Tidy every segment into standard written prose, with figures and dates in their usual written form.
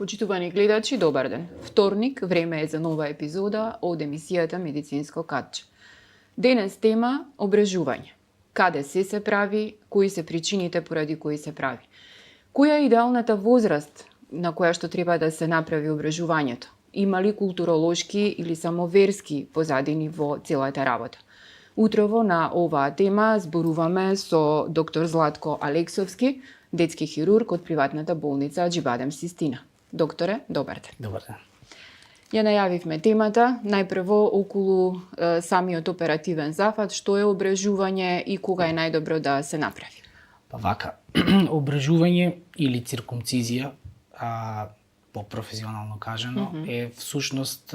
Почитувани гледачи, добар ден. Вторник, време е за нова епизода од емисијата Медицинско катче. Денес тема обрежување. Каде се прави, кои се причините поради кои се прави. Која е идеалната возраст на која што треба да се направи обрежувањето? Има ли културолошки или само верски позадини во целата работа? Утрово на оваа тема зборуваме со доктор Златко Алексовски, детски хирург од приватната болница Аџибадем Систина. Докторе, добар ден. Добар ден. Ја најавивме темата, најпрво околу самиот оперативен зафат, што е обрежување и кога е најдобро да се направи. Па вака, обрежување или циркумцизија, по-професионално кажано, е всушност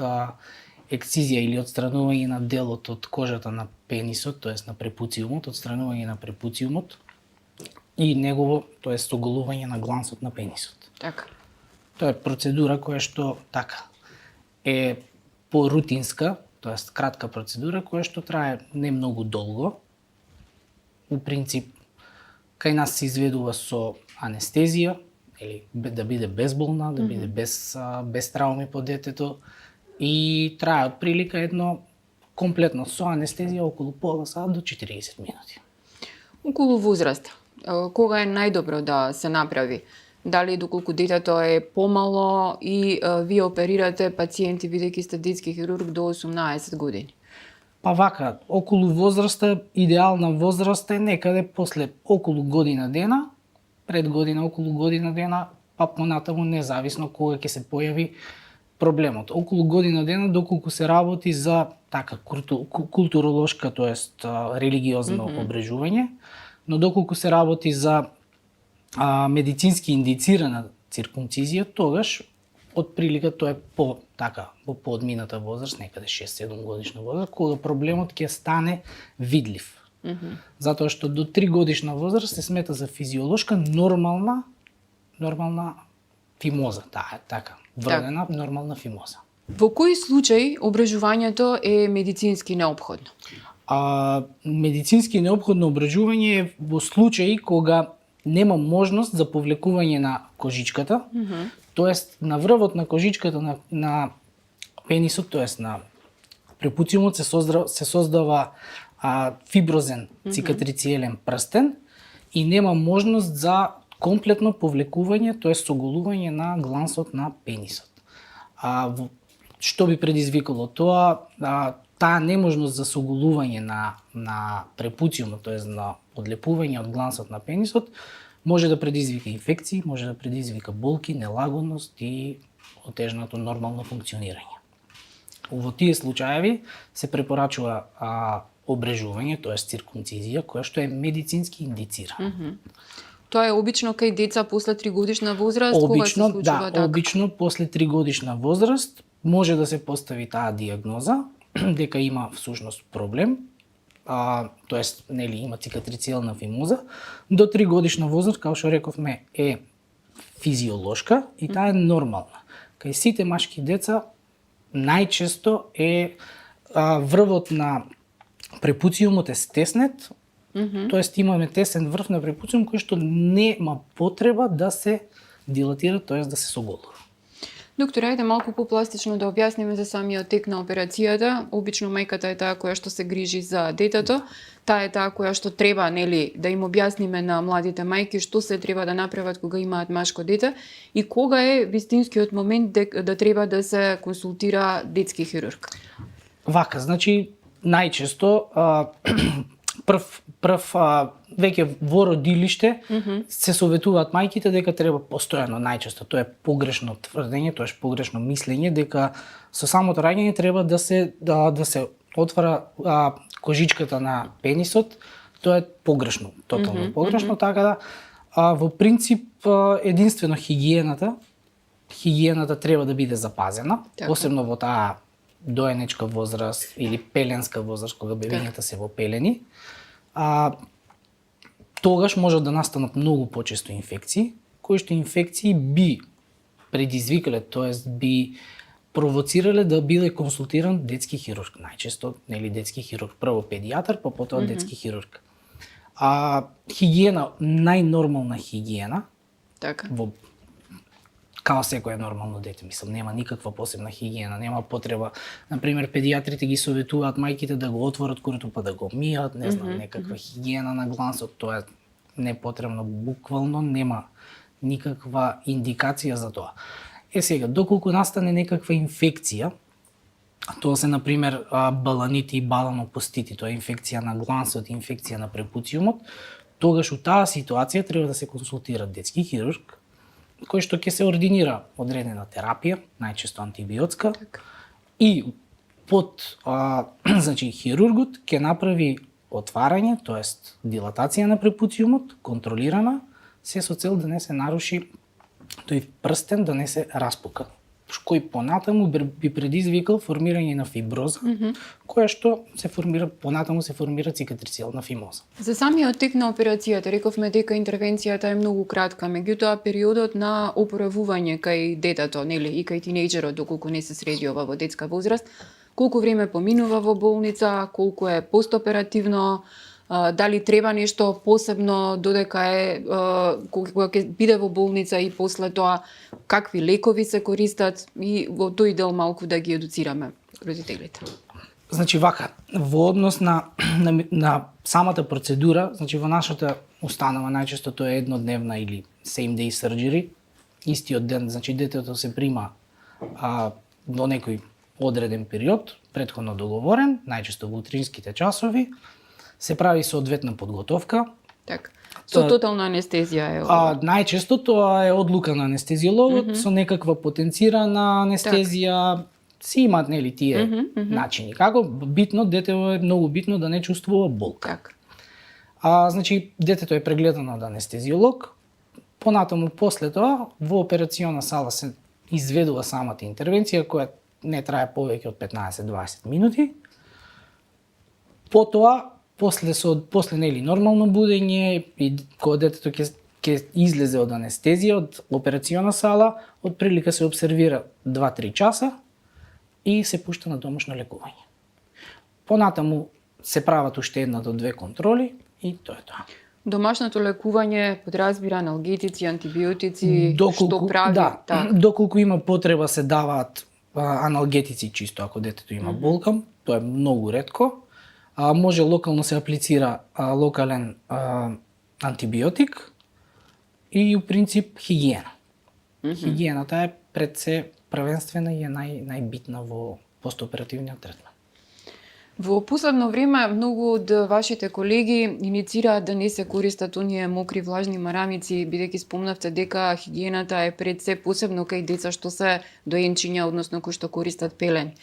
ексцизија или отстранување на делот од кожата на пенисот, тоест на препуциумот, отстранување на препуциумот и негово, тоест оголување на глансот на пенисот. Така. Тоа е процедура која што така е порутинска, тоест кратка процедура која што трае не многу долго. У принцип, кај нас се изведува со анестезија, или да биде безболна, да биде без трауми по детето и трае од прилика едно комплетно со анестезија околу пола сат до 40 минути. Околу возраста, кога е најдобро да се направи? Дали доколку детето е помало и вие оперирате пациенти, бидејќи сте детски хирург, до 18 години? Па вака, околу возраста, идеална возраст е некаде после околу година дена, пред година, околу година дена, па понатаму независно кога ќе се појави проблемот. Околу година дена доколку се работи за така културолошка, тоест религиозно обрежување, но доколку се работи за медицински индицирана циркумцизија, тогаш од прилика тоа е по одмината возраст, некаде 6-7 годишна возраст, кога проблемот ќе стане видлив. Затоа што до 3 годишна возраст се смета за физиолошка нормална фимоза, така, вродена нормална фимоза. Во кои случаи обрежувањето е медицински неопходно? Медицински неопходно обрежување е во случаи кога нема можност за повлекување на кожичката, тоест на врвот на кожичката на пенисот, тоест на препуциумот се создава фиброзен цикатрициелен прстен и нема можност за комплетно повлекување, тоест соголување на глансот на пенисот. Што би предизвикало тоа? Таа неможност за соголување на препуциумот, тоест на одлепување од глансот на пенисот, може да предизвика инфекции, може да предизвика болки, нелагодност и отежнато нормално функционирање. Во тие случаеви се препорачува обрежување, тоест циркумцизија, која што е медицински индицирана. Тоа е обично кај деца после 3 годишна возраст, кога се случува така? Обично после 3 годишна возраст може да се постави таа диагноза дека има всушност проблем, тоест нели има цикатрициелна фимоза. До 3 годишна возраст, како што рековме, е физиолошка и таа е нормална. Кај сите машки деца најчесто е врвот на препуциумот е стеснет, тоест имаме тесен врв на препуциум кој што нема потреба да се дилатира, тоест да се соголува. Доктор, ајде малку попластично да објасниме за самиот тек на операцијата. Обично мајката е таа која што се грижи за детето. Таа е таа која што треба, нели, да им објасниме на младите мајки што се треба да направат кога имаат машко дете и кога е вистинскиот момент да треба да се консултира детски хирург. Вака, значи најчесто прв веќе во родилиште се советуваат мајките дека треба постојано, најчесто тоа е погрешно тврдење, тоа е погрешно мислење дека со самото раѓање треба да се отвара кожичката на пенисот. Тоа е погрешно, тотално погрешно, така да во принцип единствено хигиената треба да биде запазена, посебно во таа доенечка возраст или пеленска возраст, кога бебињата се во пелени. Тогаш може да настанат многу почесто инфекции, кои што инфекции би предизвикале, тоест би провоцирале да биде консултиран детски хирург. Најчесто, нели, детски хирург, прво педијатар, па потоа детски хирург. Хигиена, најнормална хигиена, така, во као секое нормално дете, мислам, нема никаква посебна хигиена, нема потреба. Например, педиатрите ги советуваат мајките да го отворат корито па да го мијат, не знам, некаква хигиена на глансот, тоа е непотребно, буквално нема никаква индикација за тоа. Сега, доколку настане некаква инфекција, тоа се, например, баланити и баланопостити, тоа е инфекција на глансот, инфекција на препуциумот, тогаш у таа ситуација треба да се консултира детски хирург, кој што ќе се ординира одредена терапија, најчесто антибиотска, и под значи хирургот ќе направи отварање, тоест дилатација на препуциумот, контролирана, се со цел да не се наруши тој прстен, да не се распука, кој понатаму би предизвикал формирање на фиброза, која што се формира, понатаму се формира цикатрiciјална фимоза. За самиот тек на операцијата рековме дека интервенцијата е многу кратка, меѓутоа периодот на опоравување кај детето, нели, и кај тинејџерот, доколку не се среди ова во детска возраст, колку време поминува во болница, колку е постоперативно, дали треба нешто посебно додека е кога ќе биде во болница и после тоа какви лекови се користат и во тој дел малку да ги едуцираме родителите. Значи вака, во однос на самата процедура, значи во нашата установа најчесто тоа е еднодневна или same day surgery, истиот ден, значи детето се прима до некој одреден период, претходно договорен, најчесто во утринските часови, се прави соодветна подготовка. Така. Со тотална анестезија е ова. Најчесто тоа е одлука на анестезиологот со некаква потенцирана анестезија. Си имаат, нели, тие начини. Како битно, детето е многу битно да не чувствува болка. Так. Значи, детето е прегледано од анестезиолог. Понатаму после тоа во операциона сала се изведува самата интервенција која не трае повеќе од 15-20 минути. Потоа после нели нормално будење и кога детето ќе излезе од анестезија од операциона сала, од прилика се обсервира 2-3 часа и се пушта на домашно лекување. Понатаму се прават уште една до две контроли и тоа е тоа. Домашното лекување подразбира аналгетици, антибиотици, што прави? Да, доколку има потреба се даваат аналгетици чисто ако детето има болка, тоа е многу ретко. Може локално се аплицира локален антибиотик и у принцип хигиена. Хигиената е пред се првенствена и е најбитна во постоперативниот третман. Во последно време многу од вашите колеги иницираат да не се користат оние мокри влажни марамици, бидејќи спомнавте дека хигиената е пред се посебно кај деца што се доенчиња, односно кои што користат пелени.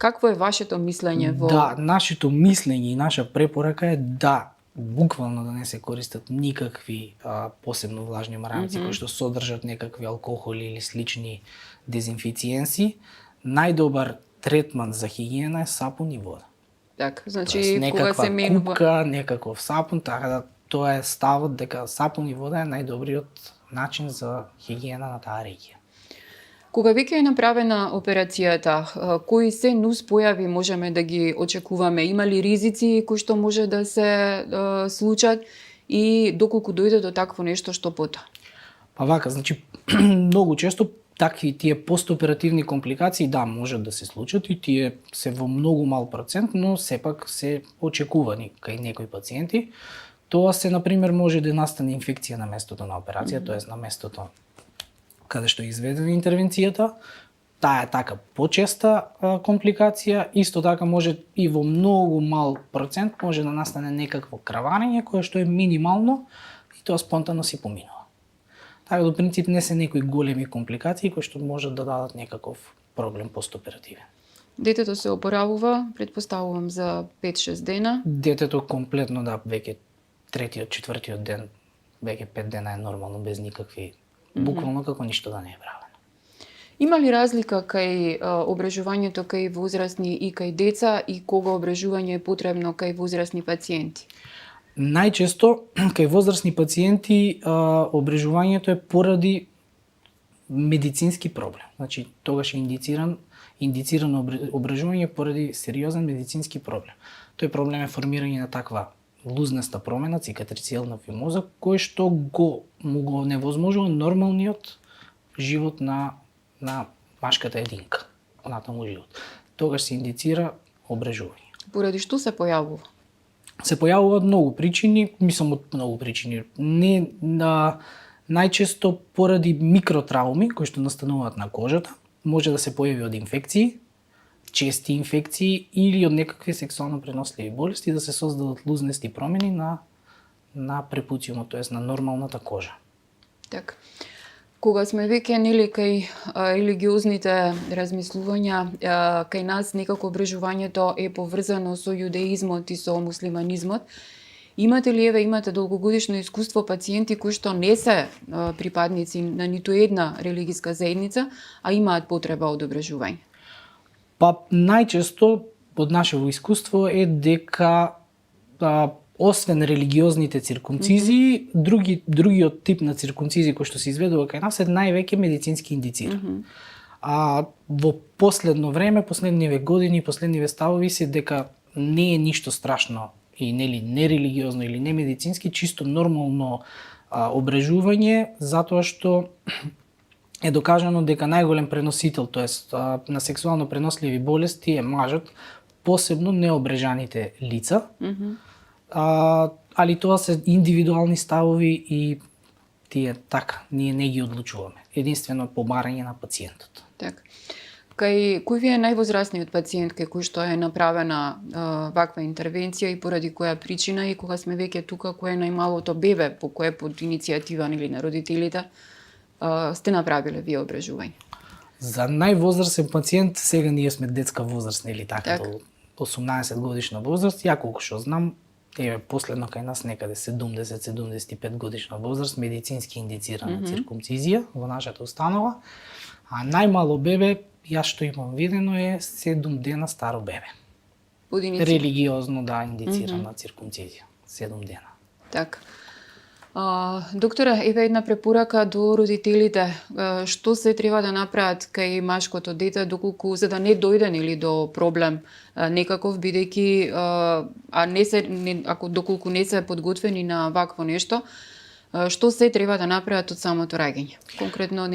Какво е вашето мислење во... Да, нашето мислење и наша препорака е да буквално да не се користат никакви посебно влажни марамици кои што содржат некакви алкохоли или слични дезинфициенси. Најдобар третман за хигиена е сапун и вода. Така, значи кога се менува купка, некаков сапун, така да тоа е ставот дека сапун и вода е најдобриот начин за хигиена на таа регија. Кога веќе е направена операцијата, кои се нуспојави можеме да ги очекуваме? Има ли ризици кои што може да се случат и доколку дојде до такво нешто, што потоа? Па вака, значи многу често такви тие постоперативни компликации да можат да се случат и тие се во многу мал процент, но сепак се очекувани кај некои пациенти. Тоа се, например, може да настане инфекција на местото на операција, тоест на местото каде што е изведена интервенцијата. Таа е така почеста компликација, исто така може и во многу мал процент може да настане некакво краварење кое што е минимално и тоа спонтано си поминува. Така до принцип не се некои големи компликации кои што можат да дадат некаков проблем постоперативен. Детето се опоравува, предпоставувам за 5-6 дена. Детето комплетно да веќе третиот, четвртиот ден, веќе 5 дена е нормално без никакви буквално како ништо да не е правено. Има ли разлика кај ображувањето кај возрастни и кај деца и кога ображување е потребно кај возрастни пациенти? Најчесто кај возрастни пациенти ображувањето е поради медицински проблем. Значи тогаш е индицирано ображување поради сериозен медицински проблем. Тој проблем е формирање на таква лузнаста промена, цикатрiciјална фимоза, кој што му го невозможува нормалниот живот на машката единка, понатаму живот. Тогаш се индицира обрежување. Поради што се појавува? Се појавуваат многу причини, мислам од многу причини. Не најчесто поради микротрауми кои што настануваат на кожата, може да се појави од инфекции, чести инфекции или од некакви сексуално преносливи болести, да се создадат лузнести промени на препуциумот, тоест на нормалната кожа. Така. Кога сме веќе кај религиозните размислувања, кај нас некако обрежувањето е поврзано со јудеизмот и со муслиманизмот. Имате долгогодишно искуство пациенти кои што не се припадници на ниту една религиска заедница, а имаат потреба од обрежување? Па најчесто од нашево искуство е дека освен религиозните циркумцизии, другиот тип на циркумцизии кои што се изведува кај нас е највеќе медицински индициран. А во последно време, последниве години, последниве ставови се дека не е ништо страшно и нерелигиозно или немедицински, чисто нормално обрежување, затоа што е докажано дека најголем преносител, тоест на сексуално преносливи болести е мажот, посебно необрежаните лица. Али тоа се индивидуални ставови и тие така, ние не ги одлучуваме. Единствено побарање на пациентот. Така. Кој ви е највозрастниот пациент кај кој што е направена ваква интервенција и поради која причина, и кога сме веќе тука, кој е најмалото бебе по кое под иницијатива или на родителите сте направиле вие обрежување? За највозрастен пациент, сега ние сме детска возраст, нели така, до 18 годишна возраст, ја колку што знам, последно кај нас некаде 70-75 годишна возраст, медицински индицирана циркумцизија во нашата установа, а најмало бебе, јас што имам видено, е 7 дена старо бебе. Религиозно, индицирана циркумцизија, 7 дена. Така. Доктора, еве една препорака до родителите. Што се треба да направат кај машкото дете доколку за да не дојде до проблем некаков, бидејќи доколку не се подготвени на вакво нешто, што се треба да направат од самото раѓање? Конкретно,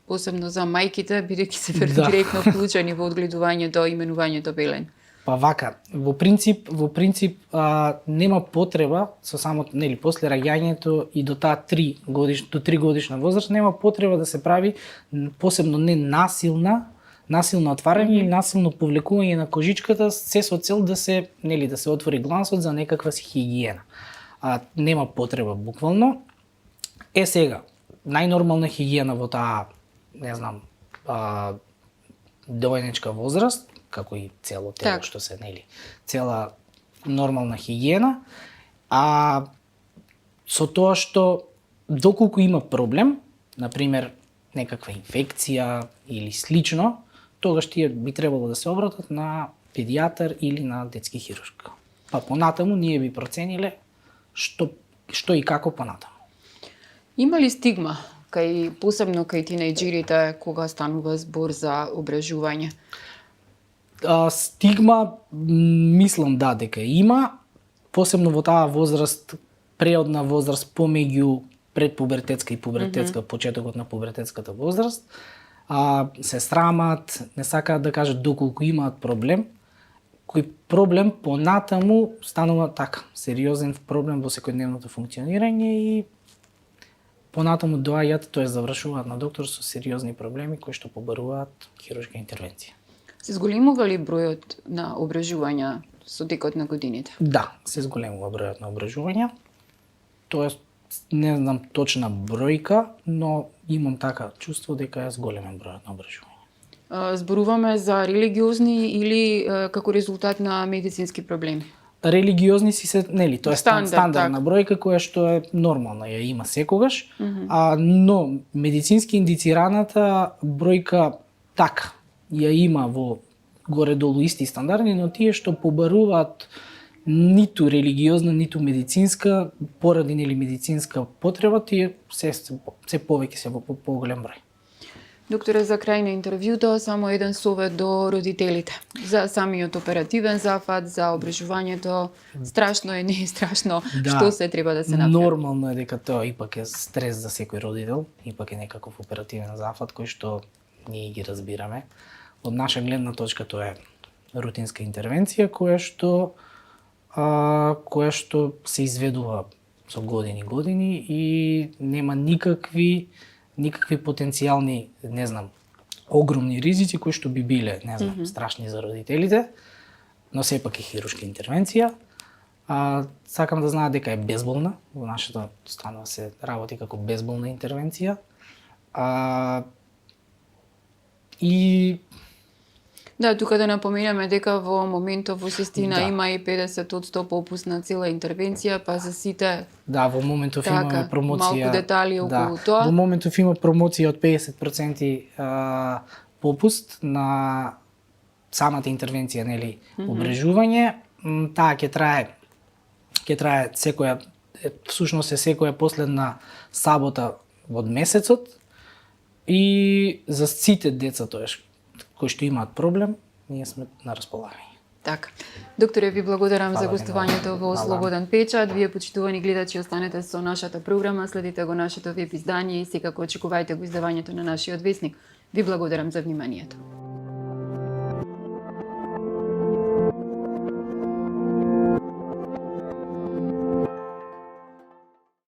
посебно за мајките, бидејќи се директно вклучени во одгледувањето, именувањето белење. Па вака, во принцип нема потреба со самото, после раѓањето и до таа 3 годишна возраст нема потреба да се прави посебно не насилно отварање или насилно повлекување на кожичката, се со цел да се отвори глансот за некаква си хигиена. Нема потреба буквално. Сега, најнормална хигиена во таа, доајнечка возраст, како и цело тело што се, цела нормална хигиена, со тоа што доколку има проблем, например некаква инфекција или слично, тогаш тие би требало да се обратат на педијатар или на детски хирург. Па понатаму ние би процениле што и како понатаму. Има ли стигма посебно кај тинејџерите кога станува збор за обрежување? Стигма, мислам дека има, посебно во таа возраст, преодна возраст помеѓу предпубертетска и пубертетска, почетокот на пубертетската возраст, се срамат, не сакаат да кажат доколку имаат проблем, кој проблем понатаму станува така, сериозен проблем во секојдневното функционирање и понатаму доаѓаат, тоест завршуваат на доктор со сериозни проблеми кои што побаруваат хируршка интервенција. Се зголемува ли бројот на обрежувања со текот на годините? Да, се зголемува бројот на обрежувања. Тоест, не знам точна бројка, но имам така чувство дека е зголемен бројот на обрежувања. Зборуваме за религиозни или како резултат на медицински проблеми? Религиозни се, тоа е стандардна бројка која што е нормална, ја има секогаш, но медицински индицираната бројка така ја има во горе-долу исти стандарди, но тие што побаруваат ниту религиозна, ниту медицинска, поради медицинска потреба, тие се повеќе се во поголем број. Докторе, за крај на интервјуто, само еден совет до родителите. За самиот оперативен зафат, за обрежувањето, страшно е, не е страшно, Да. што се треба да се направи? Нормално е дека тоа ипак е стрес за секој родител, ипак е некаков оперативен зафат кој што ние ги разбираме. Од наша гледна точка тоа е рутинска интервенција која што се изведува со години и нема никакви потенцијални, не знам, огромни ризици кои што би биле, не знам, страшни за родителите, но сепак е хируршка интервенција. Сакам да знаат дека е безболна, во нашата станова се работи како безболна интервенција. И Да, тука да напоменеме дека во моментов во Систина Да. има и 50% попуст на цела интервенција, па за сите да, во моментов Така, имаме промоција. малку детали околу да, тоа. Во моментов има промоција од 50% попуст на самата интервенција, нели, обрежување. Таа ќе трае секоја, всушност е секоја последна сабота од месецот и за сите деца тоеш кои што имаат проблем, ние сме на располагање. Така. Докторе, ви благодарам Фала за ви гостувањето многу. во Фала. Слободен печат. Вие, почитувани гледачи, останете со нашата програма, следите го нашето веб издание и секако очекувајте го издавањето на нашиот весник. Ви благодарам за вниманието.